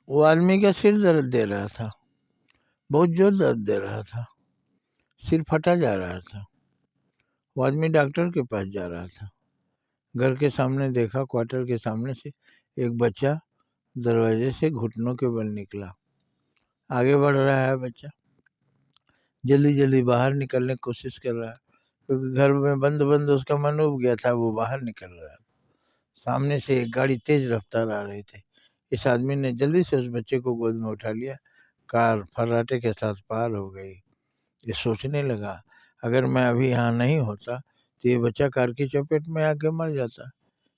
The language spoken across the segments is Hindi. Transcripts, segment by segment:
वो आदमी का सिर दर्द दे रहा था, बहुत जोर दर्द दे रहा था, सिर फटा जा रहा था। वो आदमी डॉक्टर के पास जा रहा था। घर के सामने देखा, क्वार्टर के सामने से एक बच्चा दरवाजे से घुटनों के बल निकला। आगे बढ़ रहा है बच्चा, जल्दी जल्दी बाहर निकलने की कोशिश कर रहा है, क्योंकि घर में बंद बंद उसका मन उब गया था। वो बाहर निकल रहा है। सामने से एक गाड़ी तेज रफ्तार आ रही थी। इस आदमी ने जल्दी से उस बच्चे को गोद में उठा लिया। कार फर्राटे के साथ पार हो गई। ये सोचने लगा, अगर मैं अभी यहाँ नहीं होता तो ये बच्चा कार की चपेट में आके मर जाता।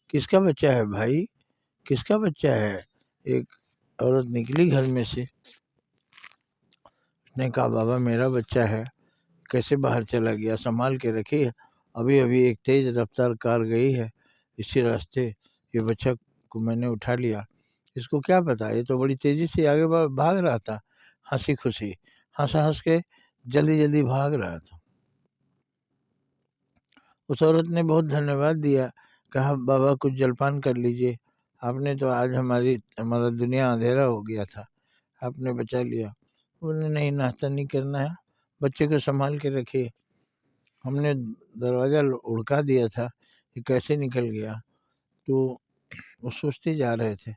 किसका बच्चा है भाई, किसका बच्चा है? एक औरत निकली घर में से। उसने कहा, बाबा मेरा बच्चा है। कैसे बाहर चला गया, संभाल के रखिए। अभी अभी एक तेज रफ्तार कार गई है इसी रास्ते, ये बच्चा को मैंने उठा लिया। इसको क्या पता, ये तो बड़ी तेजी से आगे भाग रहा था, हंसी खुशी हंस हंस के जल्दी जल्दी भाग रहा था। उस औरत ने बहुत धन्यवाद दिया, कहा, बाबा कुछ जलपान कर लीजिए, आपने तो आज हमारा दुनिया अंधेरा हो गया था, आपने बचा लिया। बोले, नहीं नाश्ता नहीं करना है, बच्चे को संभाल के रखिए। हमने दरवाज़ा उड़का दिया था, ये कैसे निकल गया। तो वो सोचते जा रहे थे,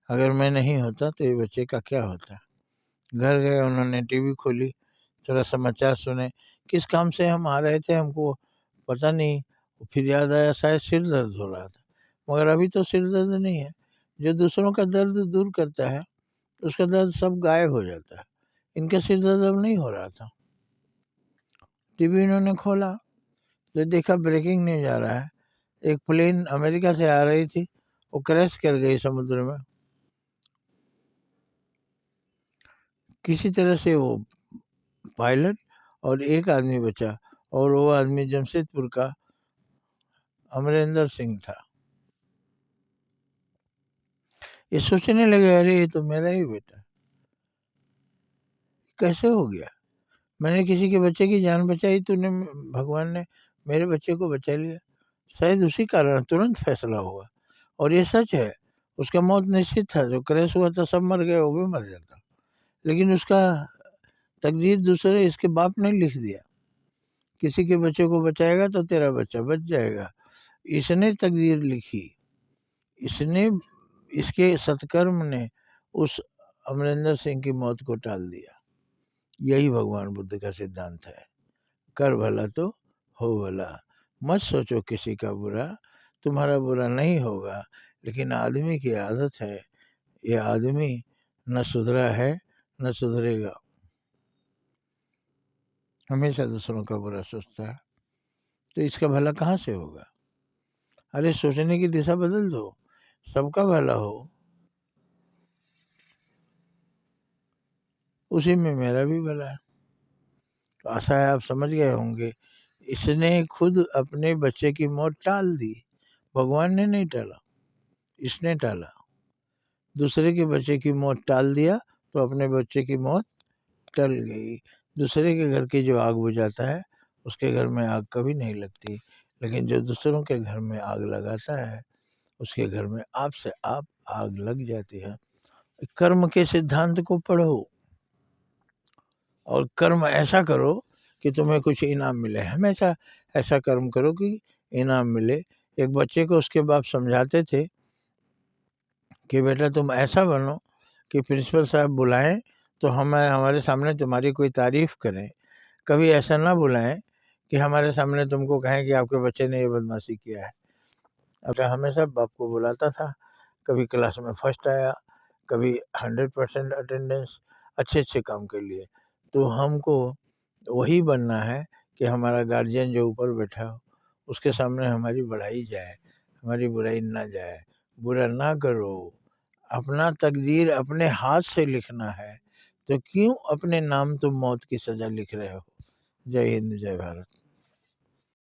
अगर मैं नहीं होता तो ये बच्चे का क्या होता। घर गए, उन्होंने टीवी खोली, थोड़ा समाचार सुने। किस काम से हम आ रहे थे हमको पता नहीं। फिर याद आया शायद सिर दर्द हो रहा था, मगर अभी तो सिर दर्द नहीं है। जो दूसरों का दर्द दूर करता है उसका दर्द सब गायब हो जाता है। इनका सिर दर्द अब नहीं हो रहा था। टीवी इन्होंने खोला तो देखा ब्रेकिंग न्यूज आ रहा है, एक प्लेन अमेरिका से आ रही थी, वो क्रैश कर गई समुद्र में। किसी तरह से वो पायलट और एक आदमी बचा, और वो आदमी जमशेदपुर का अमरिंदर सिंह था। ये सोचने लगे, अरे ये तो मेरा ही बेटा, कैसे हो गया। मैंने किसी के बच्चे की जान बचाई, तूने, भगवान ने मेरे बच्चे को बचा लिया। शायद उसी कारण तुरंत फैसला हुआ। और ये सच है, उसका मौत निश्चित था। जो क्रैश हुआ था सब मर गए, वो भी मर जाता, लेकिन उसका तकदीर दूसरे इसके बाप ने लिख दिया। किसी के बच्चे को बचाएगा तो तेरा बच्चा बच जाएगा, इसने तकदीर लिखी। इसने, इसके सत्कर्म ने उस अमरिंदर सिंह की मौत को टाल दिया। यही भगवान बुद्ध का सिद्धांत है, कर भला तो हो भला। मत सोचो किसी का बुरा, तुम्हारा बुरा नहीं होगा। लेकिन आदमी की आदत है, ये आदमी न सुधरा है न सुधरेगा, हमेशा दूसरों का बुरा सोचता है। तो इसका भला कहाँ से होगा। अरे सोचने की दिशा बदल दो, सबका भला हो, उसी में मेरा भी भला है। तो आशा है आप समझ गए होंगे। इसने खुद अपने बच्चे की मौत टाल दी, भगवान ने नहीं टाला, इसने टाला। दूसरे के बच्चे की मौत टाल दिया तो अपने बच्चे की मौत टल गई। दूसरे के घर की जो आग बुझाता है उसके घर में आग कभी नहीं लगती, लेकिन जो दूसरों के घर में आग लगाता है उसके घर में आप से आप आग लग जाती है। कर्म के सिद्धांत को पढ़ो और कर्म ऐसा करो कि तुम्हें कुछ इनाम मिले। हमेशा ऐसा कर्म करो कि इनाम मिले। एक बच्चे को उसके बाप समझाते थे कि बेटा तुम ऐसा बनो कि प्रिंसिपल साहब बुलाएं तो हमारे सामने तुम्हारी कोई तारीफ करें। कभी ऐसा ना बुलाएं कि हमारे सामने तुमको कहें कि आपके बच्चे ने ये बदमाशी किया है। अब हमेशा बाप को बुलाता था। कभी क्लास में फर्स्ट आया, कभी 100% अटेंडेंस, अच्छे अच्छे काम के लिए। तो हमको वही बनना है कि हमारा गार्जियन जो ऊपर बैठा हो उसके सामने हमारी बढ़ाई जाए, हमारी बुराई ना जाए। बुरा ना करो, अपना तकदीर अपने हाथ से लिखना है, तो क्यों अपने नाम तुम मौत की सज़ा लिख रहे हो। जय हिंद, जय भारत।